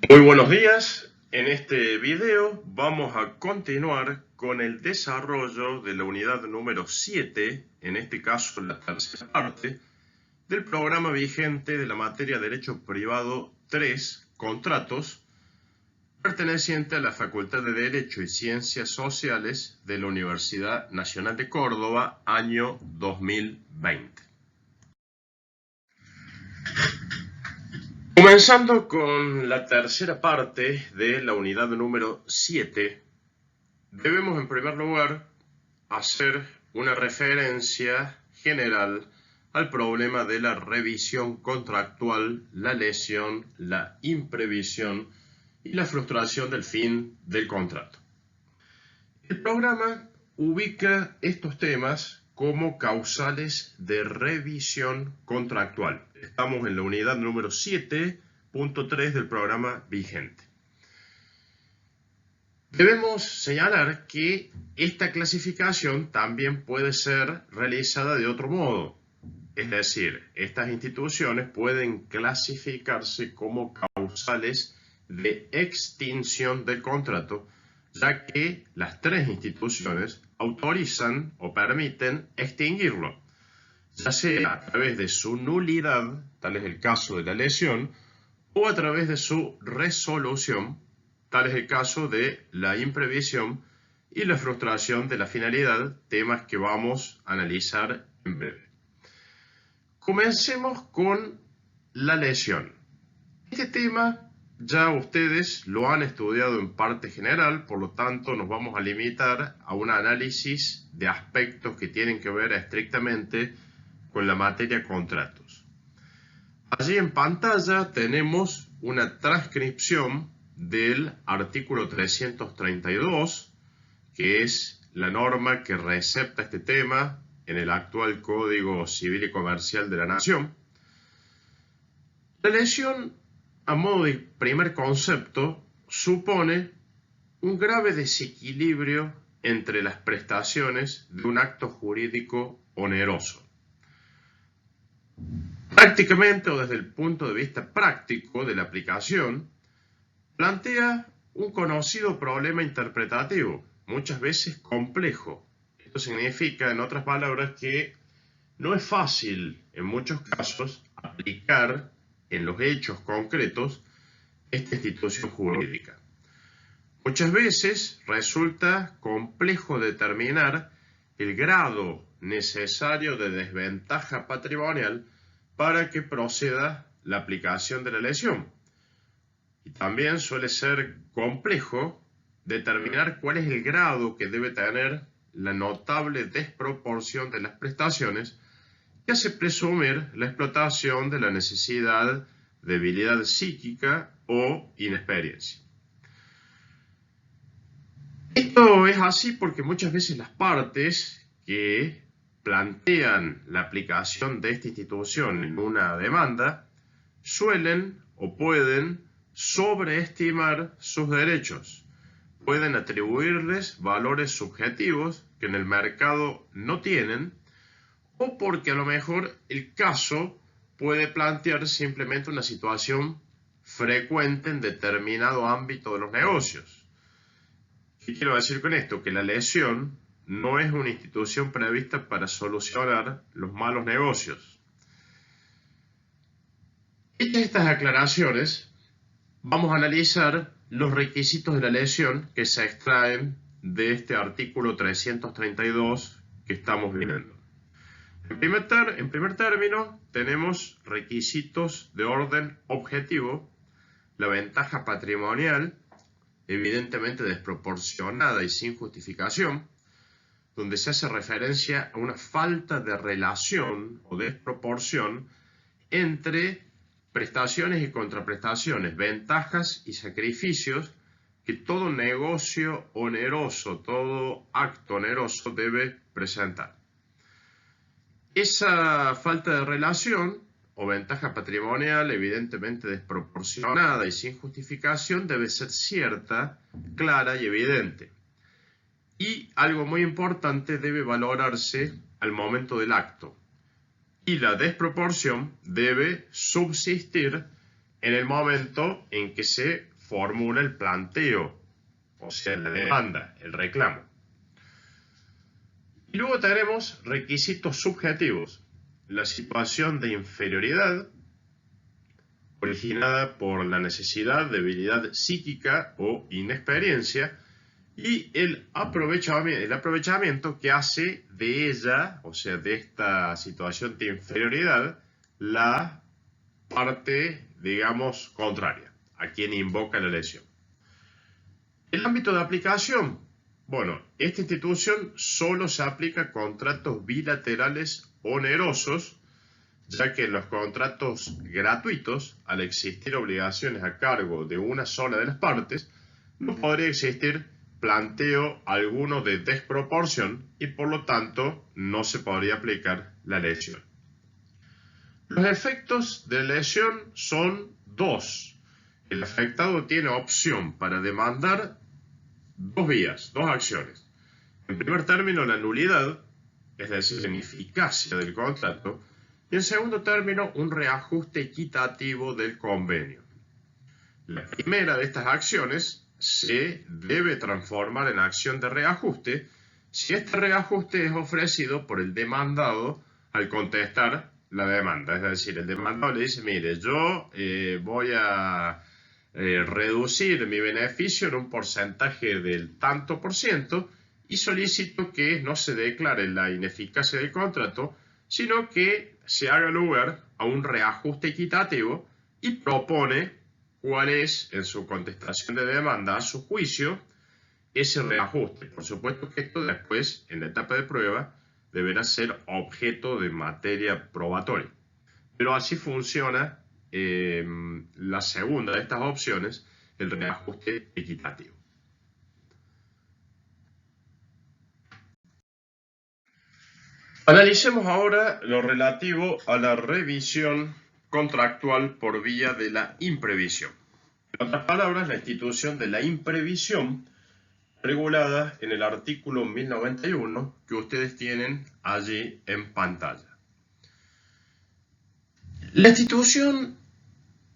Muy buenos días. En este video vamos a continuar con el desarrollo de la unidad número 7, en este caso la tercera parte, del programa vigente de la materia Derecho Privado 3, Contratos, perteneciente a la Facultad de Derecho y Ciencias Sociales de la Universidad Nacional de Córdoba, año 2020. Comenzando con la tercera parte de la unidad número 7, debemos en primer lugar hacer una referencia general al problema de la revisión contractual, la lesión, la imprevisión y la frustración del fin del contrato. El programa ubica estos temas como causales de revisión contractual. Estamos en la unidad número 7.3 del programa vigente. Debemos señalar que esta clasificación también puede ser realizada de otro modo. Es decir, estas instituciones pueden clasificarse como causales de extinción del contrato, ya que las tres instituciones autorizan o permiten extinguirlo, ya sea a través de su nulidad, tal es el caso de la lesión, o a través de su resolución, tal es el caso de la imprevisión y la frustración de la finalidad, temas que vamos a analizar en breve. Comencemos con la lesión. Este tema ya ustedes lo han estudiado en parte general, por lo tanto nos vamos a limitar a un análisis de aspectos que tienen que ver estrictamente con la materia contratos. Allí en pantalla tenemos una transcripción del artículo 332, que es la norma que recepta este tema en el actual Código Civil y Comercial de la Nación. La lesión, a modo de primer concepto, supone un grave desequilibrio entre las prestaciones de un acto jurídico oneroso. Prácticamente, o desde el punto de vista práctico de la aplicación, plantea un conocido problema interpretativo, muchas veces complejo. Esto significa, en otras palabras, que no es fácil, en muchos casos, aplicar en los hechos concretos esta institución jurídica. Muchas veces resulta complejo determinar el grado necesario de desventaja patrimonial para que proceda la aplicación de la lesión. Y también suele ser complejo determinar cuál es el grado que debe tener la notable desproporción de las prestaciones que hace presumir la explotación de la necesidad, debilidad psíquica o inexperiencia. Esto es así porque muchas veces las partes que plantean la aplicación de esta institución en una demanda suelen o pueden sobreestimar sus derechos, pueden atribuirles valores subjetivos que en el mercado no tienen, o porque a lo mejor el caso puede plantear simplemente una situación frecuente en determinado ámbito de los negocios. ¿Qué quiero decir con esto? Que la lesión no es una institución prevista para solucionar los malos negocios. Hechas estas aclaraciones, vamos a analizar los requisitos de la lesión que se extraen de este artículo 332 que estamos viendo. En primer término, tenemos requisitos de orden objetivo, la ventaja patrimonial, evidentemente desproporcionada y sin justificación, donde se hace referencia a una falta de relación o desproporción entre prestaciones y contraprestaciones, ventajas y sacrificios que todo negocio oneroso, todo acto oneroso debe presentar. Esa falta de relación o ventaja patrimonial evidentemente desproporcionada y sin justificación debe ser cierta, clara y evidente. Y algo muy importante, debe valorarse al momento del acto. Y la desproporción debe subsistir en el momento en que se formula el planteo, o sea, la demanda, el reclamo. Y luego tenemos requisitos subjetivos. La situación de inferioridad, originada por la necesidad, debilidad psíquica o inexperiencia, y el aprovechamiento que hace de ella, o sea, de esta situación de inferioridad, la parte, digamos, contraria, a quien invoca la lesión. El ámbito de aplicación. Bueno, esta institución solo se aplica a contratos bilaterales onerosos, ya que en los contratos gratuitos, al existir obligaciones a cargo de una sola de las partes, no podría existir planteo alguno de desproporción y por lo tanto no se podría aplicar la lesión. Los efectos de lesión son dos. El afectado tiene opción para demandar dos vías, dos acciones. En primer término, la nulidad, es decir, la ineficacia del contrato, y en segundo término, un reajuste equitativo del convenio. La primera de estas acciones se debe transformar en acción de reajuste si este reajuste es ofrecido por el demandado al contestar la demanda. Es decir, el demandado le dice, mire, yo voy a reducir mi beneficio en un porcentaje del tanto por ciento y solicito que no se declare la ineficacia del contrato, sino que se haga lugar a un reajuste equitativo y propone cuál es, en su contestación de demanda a su juicio, ese reajuste. Por supuesto que esto después, en la etapa de prueba, deberá ser objeto de materia probatoria. Pero así funciona la segunda de estas opciones, el reajuste equitativo. Analicemos ahora lo relativo a la revisión contractual por vía de la imprevisión. En otras palabras, la institución de la imprevisión regulada en el artículo 1091 que ustedes tienen allí en pantalla. La institución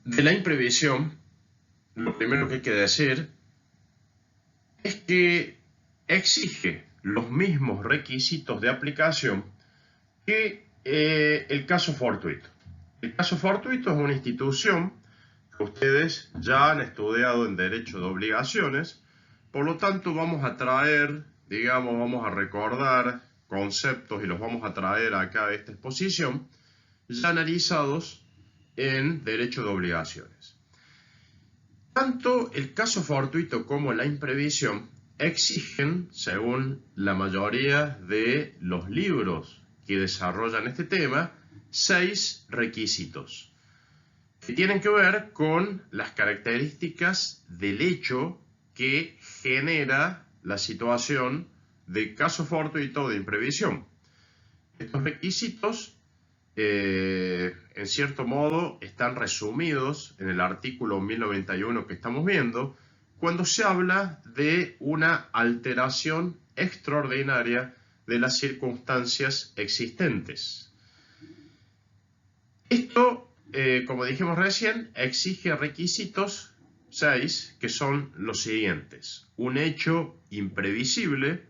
de la imprevisión, lo primero que hay que decir es que exige los mismos requisitos de aplicación que el caso fortuito. El caso fortuito es una institución que ustedes ya han estudiado en Derecho de Obligaciones, por lo tanto vamos a traer, digamos, vamos a recordar conceptos y los vamos a traer acá a esta exposición, ya analizados en Derecho de Obligaciones. Tanto el caso fortuito como la imprevisión exigen, según la mayoría de los libros que desarrollan este tema, 6 requisitos que tienen que ver con las características del hecho que genera la situación de caso fortuito o de imprevisión. Estos requisitos, en cierto modo, están resumidos en el artículo 1091 que estamos viendo, cuando se habla de una alteración extraordinaria de las circunstancias existentes. Esto, como dijimos recién, exige requisitos 6, que son los siguientes: un hecho imprevisible,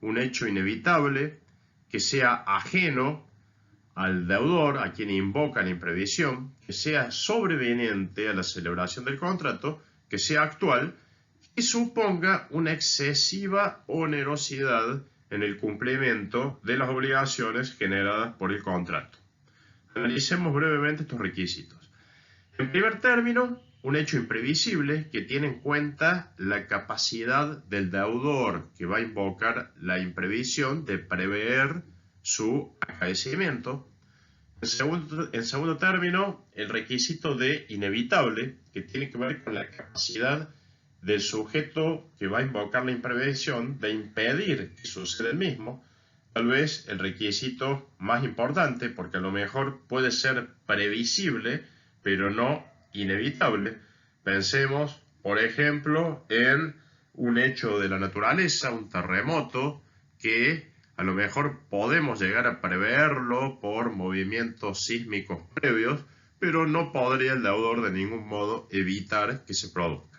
un hecho inevitable, que sea ajeno al deudor, a quien invoca la imprevisión, que sea sobreveniente a la celebración del contrato, que sea actual y suponga una excesiva onerosidad en el cumplimiento de las obligaciones generadas por el contrato. Analicemos brevemente estos requisitos. En primer término, un hecho imprevisible que tiene en cuenta la capacidad del deudor que va a invocar la imprevisión de prever su acaecimiento. En segundo término, el requisito de inevitable, que tiene que ver con la capacidad del sujeto que va a invocar la imprevisión de impedir que suceda el mismo. Tal vez el requisito más importante, porque a lo mejor puede ser previsible, pero no inevitable. Pensemos, por ejemplo, en un hecho de la naturaleza, un terremoto, que a lo mejor podemos llegar a preverlo por movimientos sísmicos previos, pero no podría el deudor de ningún modo evitar que se produzca.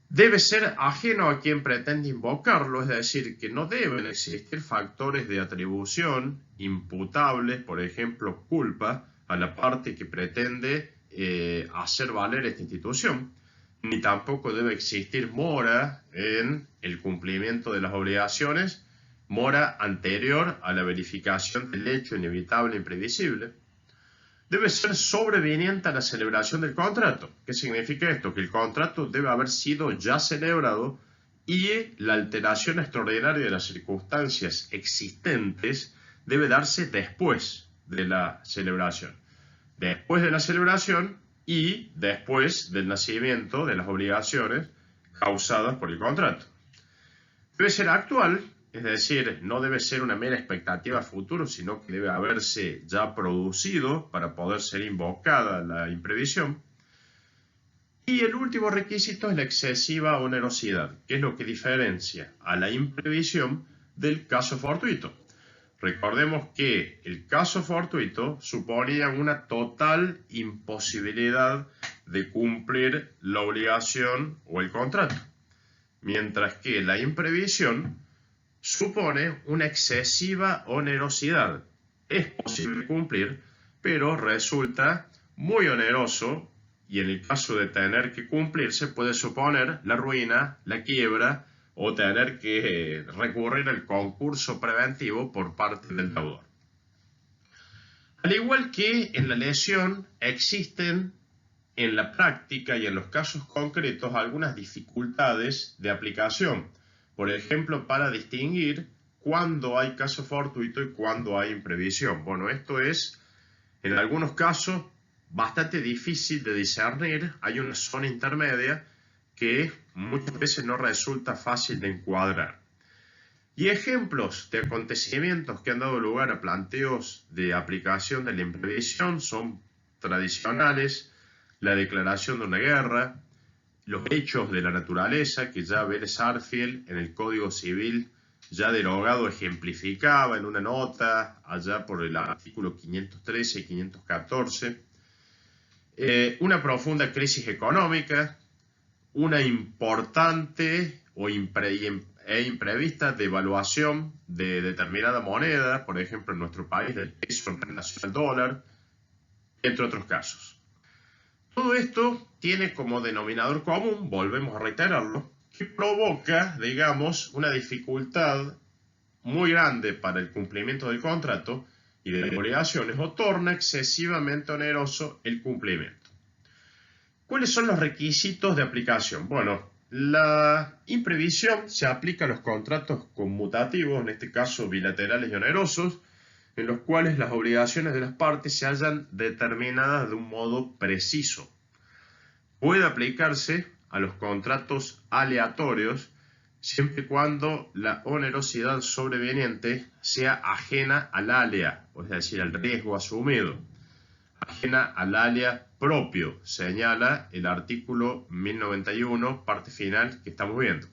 Debe ser ajeno a quien pretende invocarlo, es decir, que no deben existir factores de atribución imputables, por ejemplo, culpa, a la parte que pretende hacer valer esta institución, ni tampoco debe existir mora en el cumplimiento de las obligaciones, mora anterior a la verificación del hecho inevitable e imprevisible. Debe ser sobreveniente a la celebración del contrato. ¿Qué significa esto? Que el contrato debe haber sido ya celebrado y la alteración extraordinaria de las circunstancias existentes debe darse después de la celebración. Después de la celebración y después del nacimiento de las obligaciones causadas por el contrato. Debe ser actual, es decir, no debe ser una mera expectativa a futuro, sino que debe haberse ya producido para poder ser invocada la imprevisión. Y el último requisito es la excesiva onerosidad, que es lo que diferencia a la imprevisión del caso fortuito. Recordemos que el caso fortuito suponía una total imposibilidad de cumplir la obligación o el contrato, mientras que la imprevisión supone una excesiva onerosidad. Es posible cumplir, pero resulta muy oneroso y en el caso de tener que cumplirse puede suponer la ruina, la quiebra o tener que recurrir al concurso preventivo por parte del deudor. Al igual que en la lesión, existen en la práctica y en los casos concretos algunas dificultades de aplicación. Por ejemplo, para distinguir cuándo hay caso fortuito y cuándo hay imprevisión. Bueno, esto es, en algunos casos, bastante difícil de discernir. Hay una zona intermedia que muchas veces no resulta fácil de encuadrar. Y ejemplos de acontecimientos que han dado lugar a planteos de aplicación de la imprevisión son tradicionales: la declaración de una guerra, los hechos de la naturaleza, que ya Vélez Sarsfield en el Código Civil ya derogado ejemplificaba en una nota allá por el artículo 513 y 514, una profunda crisis económica, una importante e imprevista devaluación de determinada moneda, por ejemplo en nuestro país del peso en relación al dólar, entre otros casos. Todo esto tiene como denominador común, volvemos a reiterarlo, que provoca, digamos, una dificultad muy grande para el cumplimiento del contrato y de las obligaciones, o torna excesivamente oneroso el cumplimiento. ¿Cuáles son los requisitos de aplicación? Bueno, la imprevisión se aplica a los contratos conmutativos, en este caso bilaterales y onerosos, en los cuales las obligaciones de las partes se hallan determinadas de un modo preciso. Puede aplicarse a los contratos aleatorios siempre y cuando la onerosidad sobreveniente sea ajena al alea, es decir, al riesgo asumido, ajena al alea propio, señala el artículo 1091, parte final que estamos viendo.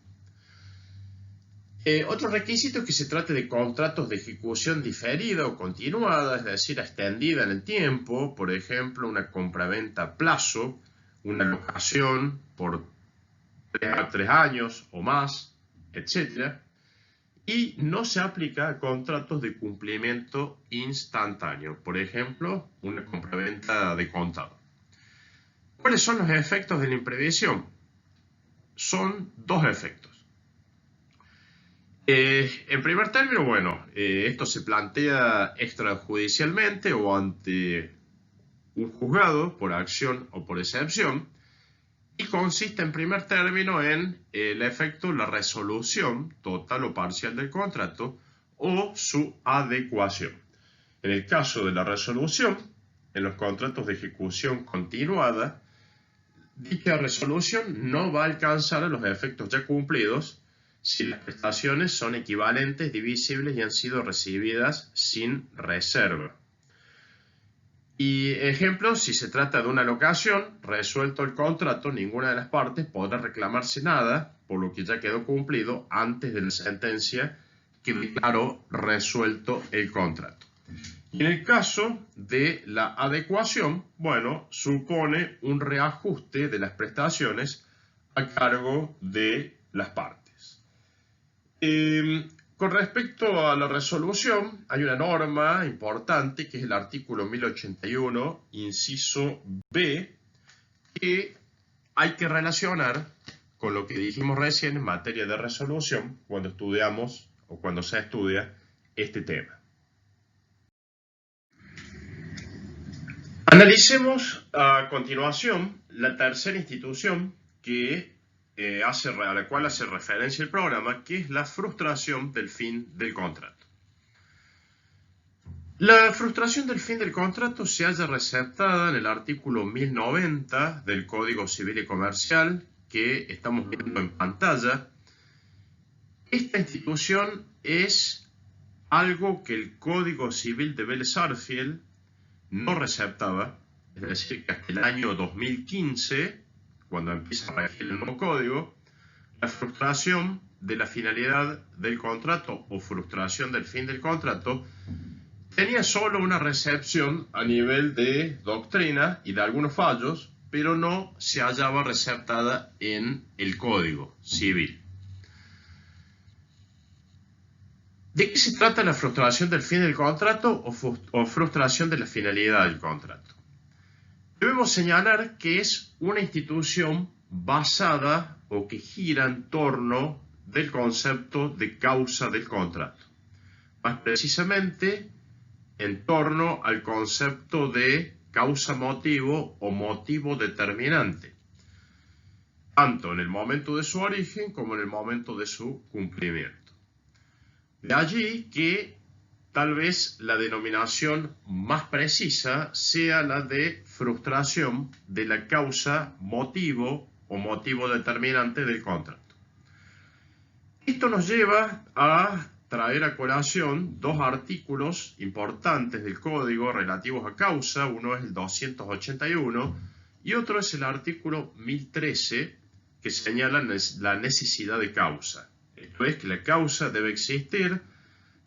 Otro requisito es que se trate de contratos de ejecución diferida o continuada, es decir, extendida en el tiempo, por ejemplo, una compraventa a plazo, una locación por 3 años o más, etc. Y no se aplica a contratos de cumplimiento instantáneo, por ejemplo, una compraventa de contado. ¿Cuáles son los efectos de la imprevisión? Son dos efectos. En primer término, bueno, esto se plantea extrajudicialmente o ante un juzgado por acción o por excepción y consiste en primer término en el efecto, la resolución total o parcial del contrato o su adecuación. En el caso de la resolución, en los contratos de ejecución continuada, dicha resolución no va a alcanzar a los efectos ya cumplidos si las prestaciones son equivalentes, divisibles y han sido recibidas sin reserva. Y ejemplo, si se trata de una locación, resuelto el contrato, ninguna de las partes podrá reclamarse nada, por lo que ya quedó cumplido antes de la sentencia que declaró resuelto el contrato. Y en el caso de la adecuación, bueno, supone un reajuste de las prestaciones a cargo de las partes. Con respecto a la resolución, hay una norma importante que es el artículo 1081, inciso B, que hay que relacionar con lo que dijimos recién en materia de resolución cuando estudiamos o cuando se estudia este tema. Analicemos a continuación la tercera institución a la cual hace referencia el programa, que es la frustración del fin del contrato. La frustración del fin del contrato se halla receptada en el artículo 1090 del Código Civil y Comercial, que estamos viendo en pantalla. Esta institución es algo que el Código Civil de Vélez-Sarsfield no receptaba, es decir, que hasta el año 2015, cuando empieza a regir el nuevo código, la frustración de la finalidad del contrato o frustración del fin del contrato tenía solo una recepción a nivel de doctrina y de algunos fallos, pero no se hallaba receptada en el Código Civil. ¿De qué se trata la frustración del fin del contrato o frustración de la finalidad del contrato? Debemos señalar que es una institución basada o que gira en torno del concepto de causa del contrato. Más precisamente, en torno al concepto de causa-motivo o motivo determinante, tanto en el momento de su origen como en el momento de su cumplimiento. De allí que tal vez la denominación más precisa sea la de frustración de la causa-motivo o motivo determinante del contrato. Esto nos lleva a traer a colación dos artículos importantes del Código relativos a causa. Uno es el 281 y otro es el artículo 1013, que señala la necesidad de causa. Esto es que la causa debe existir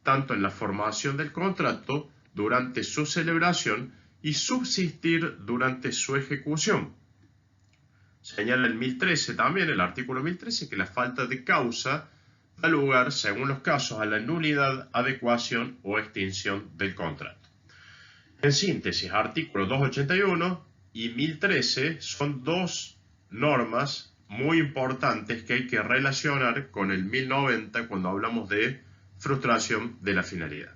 tanto en la formación del contrato, durante su celebración y subsistir durante su ejecución. Señala el 1013 también, el artículo 1013, que la falta de causa da lugar, según los casos, a la nulidad, adecuación o extinción del contrato. En síntesis, artículos 281 y 1013 son dos normas muy importantes que hay que relacionar con el 1090 cuando hablamos de frustración de la finalidad.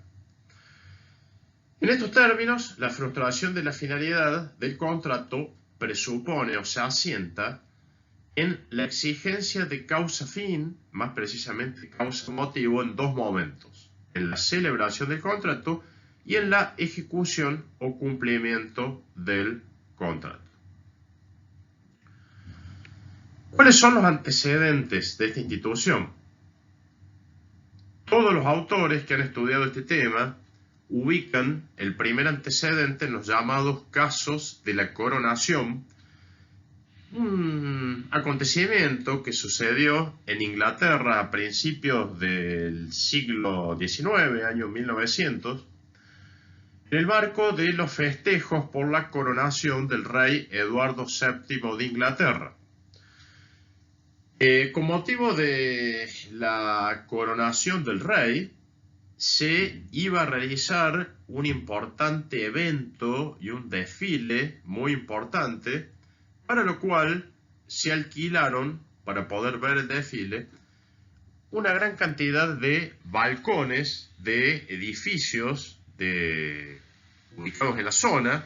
En estos términos, la frustración de la finalidad del contrato presupone o se asienta en la exigencia de causa-fin, más precisamente causa-motivo, en dos momentos: en la celebración del contrato y en la ejecución o cumplimiento del contrato. ¿Cuáles son los antecedentes de esta institución? Todos los autores que han estudiado este tema ubican el primer antecedente en los llamados casos de la coronación, un acontecimiento que sucedió en Inglaterra a principios del siglo XIX, año 1900, en el marco de los festejos por la coronación del rey Eduardo VII de Inglaterra. Con motivo de la coronación del rey, se iba a realizar un importante evento y un desfile muy importante, para lo cual se alquilaron, para poder ver el desfile, una gran cantidad de balcones de edificios ubicados en la zona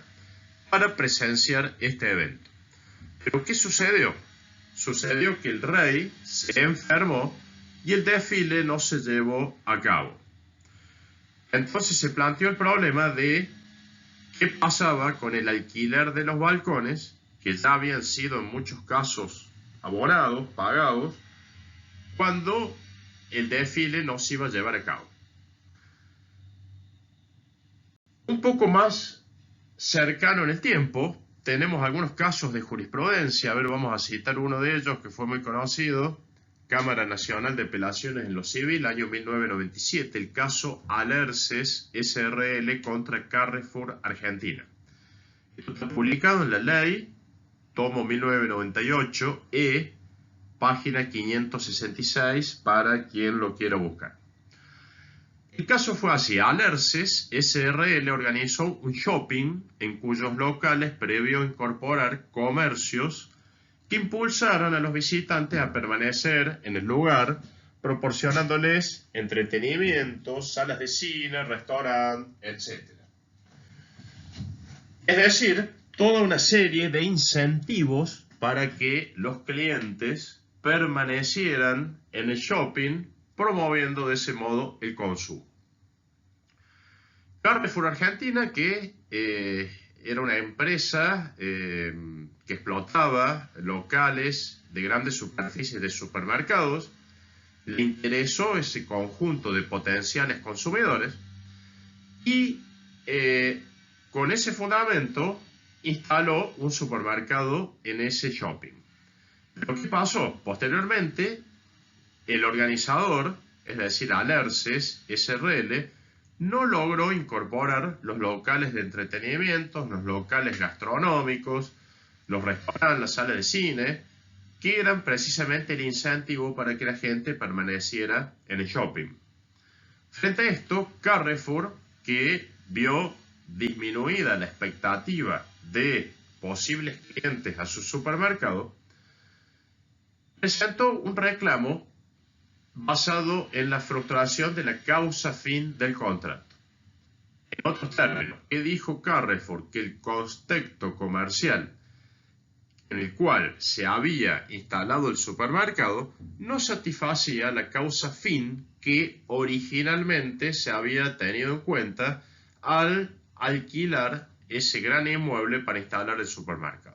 para presenciar este evento. ¿Pero qué sucedió? Sucedió que el rey se enfermó y el desfile no se llevó a cabo. Entonces se planteó el problema de qué pasaba con el alquiler de los balcones, que ya habían sido en muchos casos abonados, pagados, cuando el desfile no se iba a llevar a cabo. Un poco más cercano en el tiempo, tenemos algunos casos de jurisprudencia. A ver, vamos a citar uno de ellos que fue muy conocido, Cámara Nacional de Apelaciones en lo Civil, año 1997, el caso Alerces SRL contra Carrefour Argentina. Esto está publicado en la ley, tomo 1998, página 566, para quien lo quiera buscar. El caso fue así: Alerces SRL organizó un shopping en cuyos locales previó incorporar comercios que impulsaron a los visitantes a permanecer en el lugar, proporcionándoles entretenimiento, salas de cine, restaurantes, etc. Es decir, toda una serie de incentivos para que los clientes permanecieran en el shopping, promoviendo de ese modo el consumo. Carrefour Argentina, que era una empresa que explotaba locales de grandes superficies de supermercados, le interesó ese conjunto de potenciales consumidores y con ese fundamento instaló un supermercado en ese shopping. Pero ¿qué pasó? Posteriormente, el organizador, es decir, Alerces SRL, no logró incorporar los locales de entretenimiento, los locales gastronómicos, los restaurantes, las salas de cine, que eran precisamente el incentivo para que la gente permaneciera en el shopping. Frente a esto, Carrefour, que vio disminuida la expectativa de posibles clientes a su supermercado, presentó un reclamo basado en la frustración de la causa fin del contrato. En otros términos, ¿qué dijo Carrefour? Que el contexto comercial en el cual se había instalado el supermercado no satisfacía la causa fin que originalmente se había tenido en cuenta al alquilar ese gran inmueble para instalar el supermercado.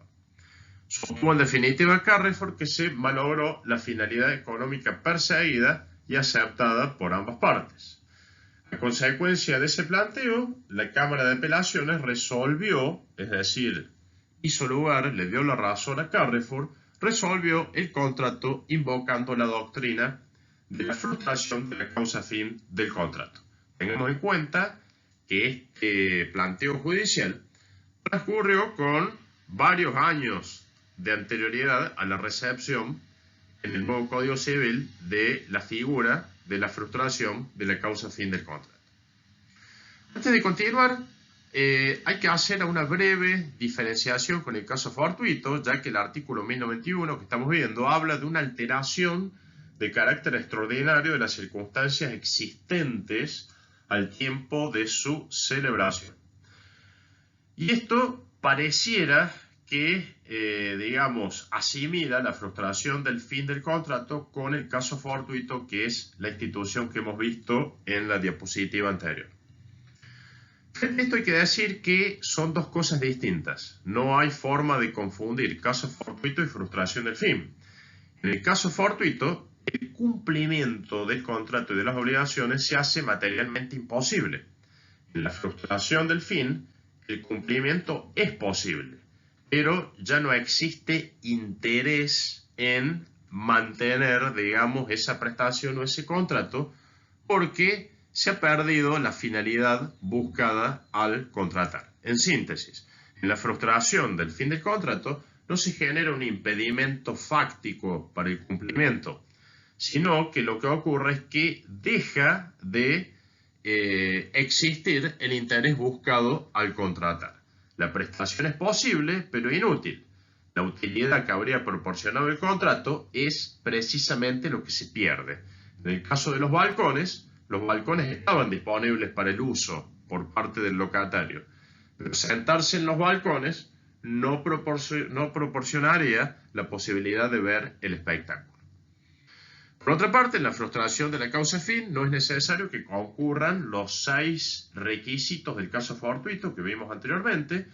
Supongo en definitiva Carrefour que se malogró la finalidad económica perseguida y aceptada por ambas partes. A consecuencia de ese planteo, la Cámara de Apelaciones resolvió, es decir, hizo lugar, le dio la razón a Carrefour, resolvió el contrato invocando la doctrina de la frustración de la causa fin del contrato. Tengamos en cuenta que este planteo judicial transcurrió con varios años de anterioridad a la recepción en el nuevo Código Civil de la figura de la frustración de la causa fin del contrato. Antes de continuar, hay que hacer una breve diferenciación con el caso fortuito, ya que el artículo 1091 que estamos viendo habla de una alteración de carácter extraordinario de las circunstancias existentes al tiempo de su celebración. Y esto pareciera que, asimila la frustración del fin del contrato con el caso fortuito, que es la institución que hemos visto en la diapositiva anterior. Frente a esto hay que decir que son dos cosas distintas. No hay forma de confundir caso fortuito y frustración del fin. En el caso fortuito, el cumplimiento del contrato y de las obligaciones se hace materialmente imposible. En la frustración del fin, el cumplimiento es posible, pero ya no existe interés en mantener, esa prestación o ese contrato, porque se ha perdido la finalidad buscada al contratar. En síntesis, en la frustración del fin del contrato no se genera un impedimento fáctico para el cumplimiento, sino que lo que ocurre es que deja de existir el interés buscado al contratar. La prestación es posible, pero inútil. La utilidad que habría proporcionado el contrato es precisamente lo que se pierde. En el caso de los balcones estaban disponibles para el uso por parte del locatario, pero sentarse en los balcones no proporcionaría la posibilidad de ver el espectáculo. Por otra parte, en la frustración de la causa fin no es necesario que concurran los 6 requisitos del caso fortuito que vimos anteriormente,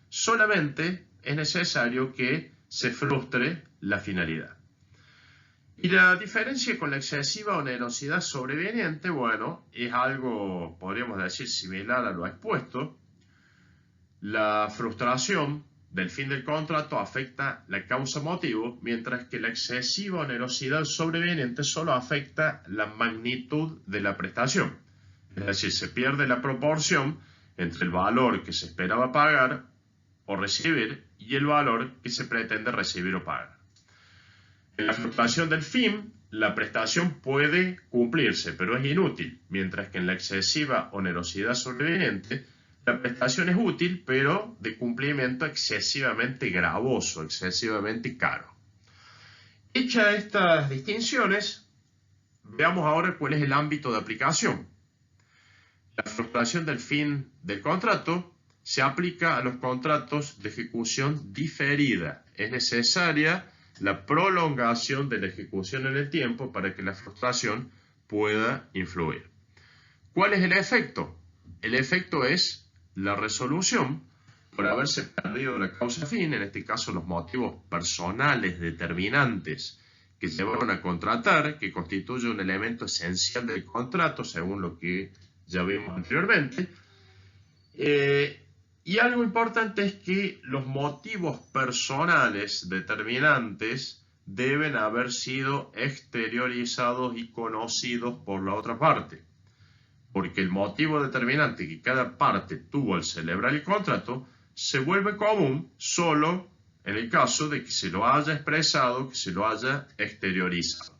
solamente es necesario que se frustre la finalidad. Y la diferencia con la excesiva onerosidad sobreveniente, es algo, podríamos decir, similar a lo expuesto. La frustración del fin del contrato afecta la causa motivo, mientras que la excesiva onerosidad sobreveniente solo afecta la magnitud de la prestación. Es decir, se pierde la proporción entre el valor que se esperaba pagar o recibir y el valor que se pretende recibir o pagar. En la fluctuación del fin, la prestación puede cumplirse, pero es inútil, mientras que en la excesiva onerosidad sobreveniente, la prestación es útil, pero de cumplimiento excesivamente gravoso, excesivamente caro. Hechas estas distinciones, veamos ahora cuál es el ámbito de aplicación. La fluctuación del fin del contrato se aplica a los contratos de ejecución diferida. Es necesaria la prolongación de la ejecución en el tiempo para que la frustración pueda influir. ¿Cuál es el efecto? El efecto es la resolución por haberse perdido la causa fin, en este caso los motivos personales determinantes que llevaron a contratar, que constituye un elemento esencial del contrato, según lo que ya vimos anteriormente. Y algo importante es que los motivos personales determinantes deben haber sido exteriorizados y conocidos por la otra parte, porque el motivo determinante que cada parte tuvo al celebrar el contrato se vuelve común solo en el caso de que se lo haya expresado, que se lo haya exteriorizado.